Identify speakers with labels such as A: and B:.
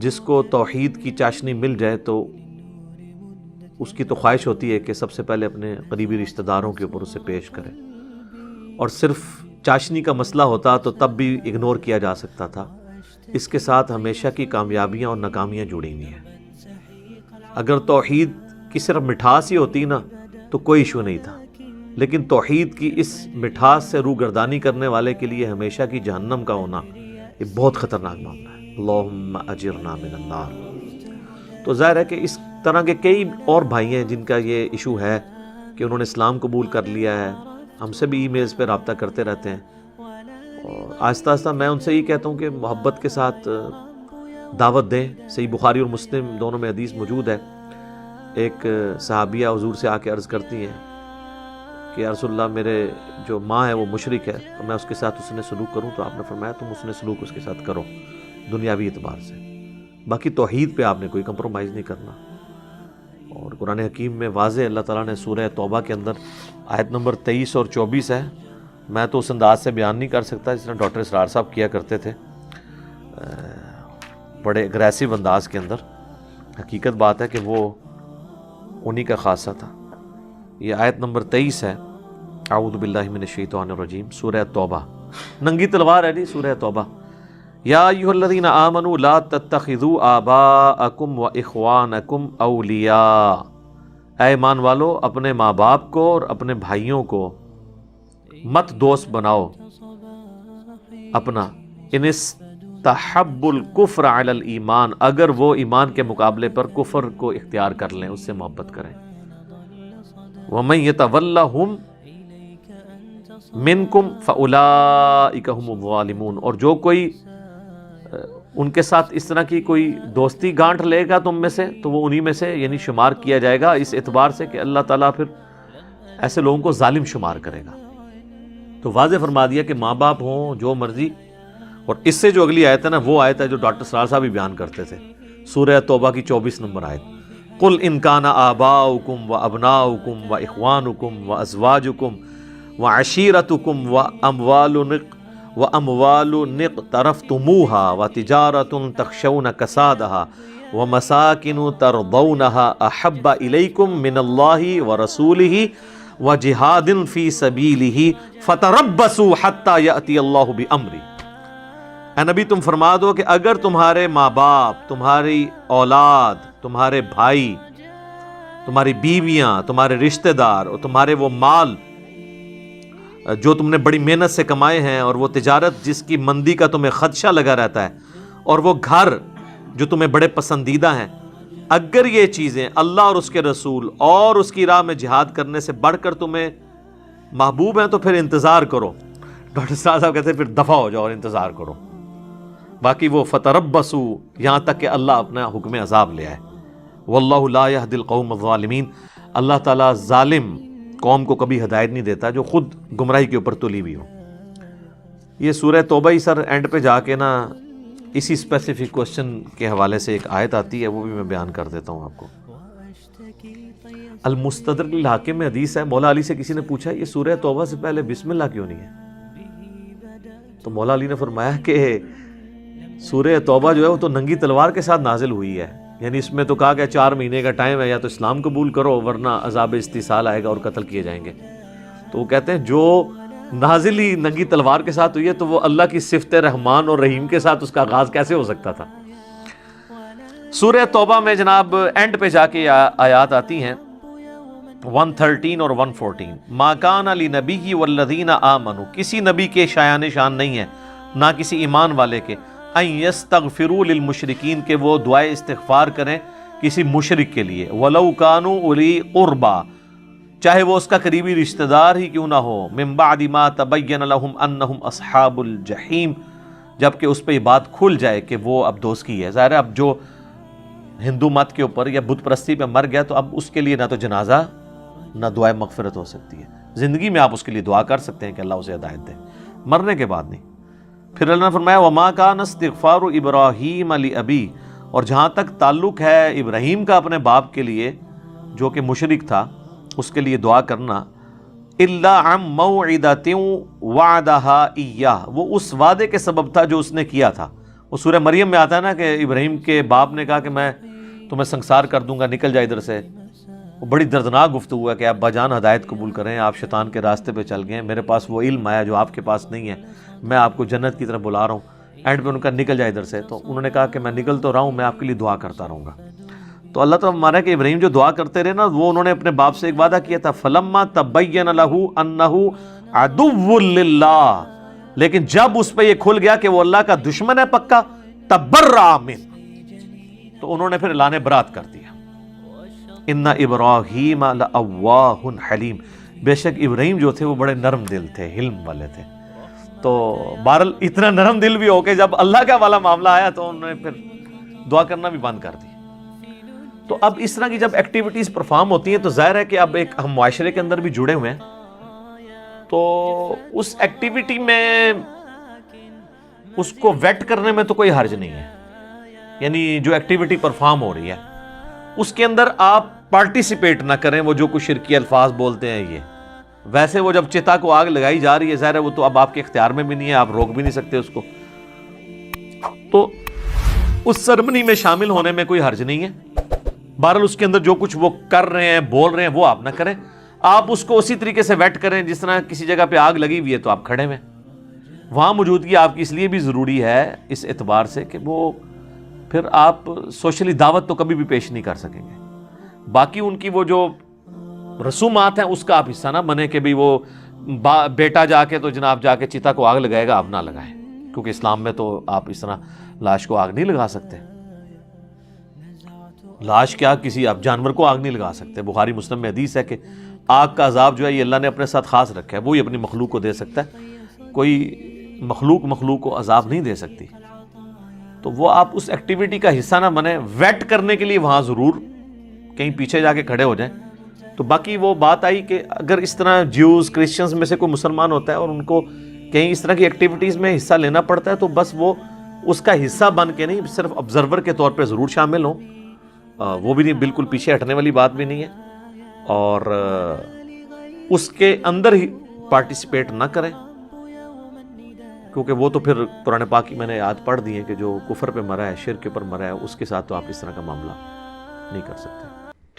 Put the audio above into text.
A: جس کو توحید کی چاشنی مل جائے تو اس کی تو خواہش ہوتی ہے کہ سب سے پہلے اپنے قریبی رشتہ داروں کے اوپر اسے پیش کرے، اور صرف چاشنی کا مسئلہ ہوتا تو تب بھی اگنور کیا جا سکتا تھا۔ اس کے ساتھ ہمیشہ کی کامیابیاں اور ناکامیاں جڑی ہوئی ہیں۔ اگر توحید کی صرف مٹھاس ہی ہوتی نا تو کوئی ایشو نہیں تھا، لیکن توحید کی اس مٹھاس سے روگردانی کرنے والے کے لیے ہمیشہ کی جہنم کا ہونا یہ بہت خطرناک معاملہ ہے۔ اللہم اجرنا من النار۔ تو ظاہر ہے کہ اس طرح کے کئی اور بھائی ہیں جن کا یہ ایشو ہے کہ انہوں نے اسلام قبول کر لیا ہے، ہم سے بھی ای میلز پہ رابطہ کرتے رہتے ہیں، اور آہستہ آہستہ میں ان سے یہ کہتا ہوں کہ محبت کے ساتھ دعوت دیں۔ صحیح بخاری اور مسلم دونوں میں حدیث موجود ہے، ایک صحابیہ حضور سے آ کے عرض کرتی ہیں کہ یا رسول اللہ میرے جو ماں ہے وہ مشرک ہے، تو میں اس کے ساتھ حسن سلوک کروں؟ تو آپ نے فرمایا تم حسن سلوک اس کے ساتھ کرو دنیاوی اعتبار سے، باقی توحید پہ آپ نے کوئی کمپرومائز نہیں کرنا۔ اور قرآن حکیم میں واضح اللہ تعالیٰ نے سورہ توبہ کے اندر آیت نمبر 23 اور 24 ہے، میں تو اس انداز سے بیان نہیں کر سکتا جس طرح ڈاکٹر اسرار صاحب کیا کرتے تھے، بڑے اگریسو انداز کے اندر۔ حقیقت بات ہے کہ وہ انہی کا خاصہ تھا۔ یہ آیت نمبر 23 ہے، اعوذ باللہ من الشیطان الرجیم، سورہ توبہ، ننگی تلوار ہے جی سورہ توبہ۔ یا ایھا الذین آمنوا لا تتخذوا آباءکم واخوانکم اولیاء، اے ایمان والو اپنے ماں باپ کو اور اپنے بھائیوں کو مت دوست بناؤ اپنا، ان استحبوا الکفر علی الایمان، اگر وہ ایمان کے مقابلے پر کفر کو اختیار کر لیں، اس سے محبت کریں۔ وَمَن يَتَوَلَّهُمْ مِنْكُمْ فَأُولَئِكَ هُمُ الظَّالِمُونَ، اور جو کوئی ان کے ساتھ اس طرح کی کوئی دوستی گانٹھ لے گا تم میں سے تو وہ انہی میں سے یعنی شمار کیا جائے گا، اس اعتبار سے کہ اللہ تعالیٰ پھر ایسے لوگوں کو ظالم شمار کرے گا۔ تو واضح فرما دیا کہ ماں باپ ہوں جو مرضی، اور اس سے جو اگلی آیت ہے نا وہ آیت ہے جو ڈاکٹر سرار صاحب بھی بیان کرتے تھے، سورہ توبہ کی 24 نمبر آیت، قُلْ إِنْ كَانَ آبَاؤُكُمْ وَأَبْنَاؤُكُمْ وَإِخْوَانُكُمْ وَأَزْوَاجُكُمْ وَعَشِيرَتُكُمْ وَأَمْوَالٌ اقْتَرَفْتُمُوهَا وَتِجَارَةٌ تَخْشَوْنَ كَسَادَهَا وَمَسَاكِنُ تَرْضَوْنَهَا أَحَبَّ إِلَيْكُمْ مِنَ اللَّهِ وَرَسُولِهِ وَجِهَادٍ فِي سَبِيلِهِ فَتَرَبَّصُوا حَتَّى يَأْتِيَ اللَّهُ بِأَمْرِهِ۔ اے نبی تم فرما دو کہ اگر تمہارے ماں باپ، تمہاری اولاد، تمہارے بھائی، تمہاری بیویاں، تمہارے رشتہ دار اور تمہارے وہ مال جو تم نے بڑی محنت سے کمائے ہیں، اور وہ تجارت جس کی مندی کا تمہیں خدشہ لگا رہتا ہے، اور وہ گھر جو تمہیں بڑے پسندیدہ ہیں، اگر یہ چیزیں اللہ اور اس کے رسول اور اس کی راہ میں جہاد کرنے سے بڑھ کر تمہیں محبوب ہیں تو پھر انتظار کرو۔ ڈاکٹر صاحب کہتے ہیں پھر دفع ہو جاؤ اور انتظار کرو۔ باقی وہ فتربصوا یہاں تک کہ اللہ اپنا حکم عذاب لے آئے۔ واللہ لا یہدی القوم الظالمین، اللہ تعالیٰ ظالم قوم کو کبھی ہدایت نہیں دیتا جو خود گمراہی کے اوپر تلی ہوئی ہو۔ یہ سورہ توبہ ہی سر اینڈ پہ جا کے نا اسی اسپیسیفک کوشچن کے حوالے سے ایک آیت آتی ہے، وہ بھی میں بیان کر دیتا ہوں آپ کو۔ المستدرک للحاکم میں حدیث ہے، مولا علی سے کسی نے پوچھا یہ سورہ توبہ سے پہلے بسم اللہ کیوں نہیں ہے؟ تو مولا علی نے فرمایا کہ سورہ توبہ جو ہے وہ تو ننگی تلوار کے ساتھ نازل ہوئی ہے، یعنی اس میں تو کہا کہ 4 مہینے کا ٹائم ہے، یا تو اسلام قبول کرو ورنہ عذاب استحصال آئے گا اور قتل کیے جائیں گے۔ تو وہ کہتے ہیں جو نازل ہی ننگی تلوار کے ساتھ ہوئی ہے تو وہ اللہ کی صفت رحمان اور رحیم کے ساتھ اس کا آغاز کیسے ہو سکتا تھا؟ سورہ توبہ میں جناب اینڈ پہ جا کے آیات آتی ہیں 113 اور 114، ما کان لنبی والذین آمنوا، کسی نبی کے شایان شان نہیں ہے نہ کسی ایمان والے کے، ان یستغفروا للمشرکین، کہ وہ دعائے استغفار کریں کسی مشرک کے لیے، ولو کانوا اولی قربا، چاہے وہ اس کا قریبی رشتہ دار ہی کیوں نہ ہو، من بعد ما تبین لهم انہم اصحاب الجحیم، جبکہ اس پہ یہ بات کھل جائے کہ وہ اب دوزخی ہے۔ ظاہر ہے اب جو ہندو مت کے اوپر یا بت پرستی پہ مر گیا تو اب اس کے لیے نہ تو جنازہ نہ دعائے مغفرت ہو سکتی ہے۔ زندگی میں آپ اس کے لیے دعا کر سکتے ہیں کہ اللہ اسے ہدایت دے، مرنے کے بعد نہیں۔ پھر اللہ نے فرمایا وما کان استغفار ابراہیم لابی، اور جہاں تک تعلق ہے ابراہیم کا اپنے باپ کے لیے جو کہ مشرک تھا، اس کے لیے دعا کرنا، الا عن موعدۃ وعدها ایاہ، وہ اس وعدے کے سبب تھا جو اس نے کیا تھا، وہ سورہ مریم میں آتا ہے نا کہ ابراہیم کے باپ نے کہا کہ میں تمہیں سنسار کر دوں گا، نکل جا ادھر سے. وہ بڑی دردناک گفتگو ہے کہ ابا جان ہدایت قبول کریں، آپ شیطان کے راستے پہ چل گئے، میرے پاس وہ علم آیا جو آپ کے پاس نہیں ہے، میں آپ کو جنت کی طرف بلا رہا ہوں. اینڈ پہ ان کا نکل جائے ادھر سے. تو انہوں نے کہا کہ میں نکل تو رہا ہوں، میں آپ کے لیے دعا کرتا رہوں گا. تو اللہ تعالیٰ مانا کہ ابراہیم جو دعا کرتے رہے نا، وہ انہوں نے اپنے باپ سے ایک وعدہ کیا تھا، فلما تبین لہ انہ عدو للہ، لیکن جب اس پہ یہ کھل گیا کہ وہ اللہ کا دشمن ہے پکا، تبرأ منہ، تو انہوں نے پھر اعلان برات کر دیا. ان ابراہیم لأواہ حلیم، بے شک ابراہیم جو تھے وہ بڑے نرم دل تھے، حلم والے تھے. تو بہرحال اتنا نرم دل بھی ہو کے جب اللہ کا والا معاملہ آیا تو انہوں نے پھر دعا کرنا بھی بند کر دی. تو اب اس طرح کی جب ایکٹیویٹیز پرفارم ہوتی ہیں تو ظاہر ہے کہ اب ایک ہم معاشرے کے اندر بھی جڑے ہوئے ہیں، تو اس ایکٹیویٹی میں اس کو ویٹ کرنے میں تو کوئی حرج نہیں ہے. یعنی جو ایکٹیویٹی پرفارم ہو رہی ہے اس کے اندر آپ پارٹیسپیٹ نہ کریں. وہ جو کچھ شرکی الفاظ بولتے ہیں یہ، ویسے وہ جب چتا کو آگ لگائی جا رہی ہے، ظاہر ہے وہ تو اب آپ کے اختیار میں بھی نہیں ہے، آپ روک بھی نہیں سکتے اس کو. تو اس سرمنی میں شامل ہونے میں کوئی حرج نہیں ہے. بہرحال اس کے اندر جو کچھ وہ کر رہے ہیں، بول رہے ہیں، وہ آپ نہ کریں. آپ اس کو اسی طریقے سے ویٹ کریں جس طرح کسی جگہ پہ آگ لگی ہوئی ہے تو آپ کھڑے ہوئے. وہاں موجودگی آپ کی اس لیے بھی ضروری ہے اس اعتبار سے کہ وہ پھر آپ سوشلی دعوت تو کبھی بھی پیش نہیں کر سکیں گے. باقی ان کی وہ جو رسومات ہیں اس کا آپ حصہ نہ بنے کہ بھی وہ بیٹا جا کے تو جناب جا کے چتا کو آگ لگائے گا، آپ نہ لگائیں، کیونکہ اسلام میں تو آپ اس طرح لاش کو آگ نہیں لگا سکتے. لاش کیا کسی آپ جانور کو آگ نہیں لگا سکتے. بخاری مسلم میں حدیث ہے کہ آگ کا عذاب جو ہے یہ اللہ نے اپنے ساتھ خاص رکھا ہے، وہی اپنی مخلوق کو دے سکتا ہے، کوئی مخلوق کو عذاب نہیں دے سکتی. تو وہ آپ اس ایکٹیویٹی کا حصہ نہ بنیں. ویٹ کرنے کے لیے وہاں ضرور کہیں پیچھے جا کے کھڑے ہو جائیں. تو باقی وہ بات آئی کہ اگر اس طرح جیوز کرسچنز میں سے کوئی مسلمان ہوتا ہے اور ان کو کہیں اس طرح کی ایکٹیویٹیز میں حصہ لینا پڑتا ہے تو بس وہ اس کا حصہ بن کے نہیں، صرف آبزرور کے طور پہ ضرور شامل ہوں. وہ بھی نہیں، بالکل پیچھے ہٹنے والی بات بھی نہیں ہے. اور اس کے اندر ہی پارٹیسپیٹ نہ کریں، کیونکہ وہ تو پھر قرآن پاک کی میں نے یاد پڑھ دی ہے کہ جو کفر پہ مرا ہے، شرک کے پر مرا ہے، اس کے ساتھ تو آپ اس طرح کا معاملہ نہیں کر سکتے.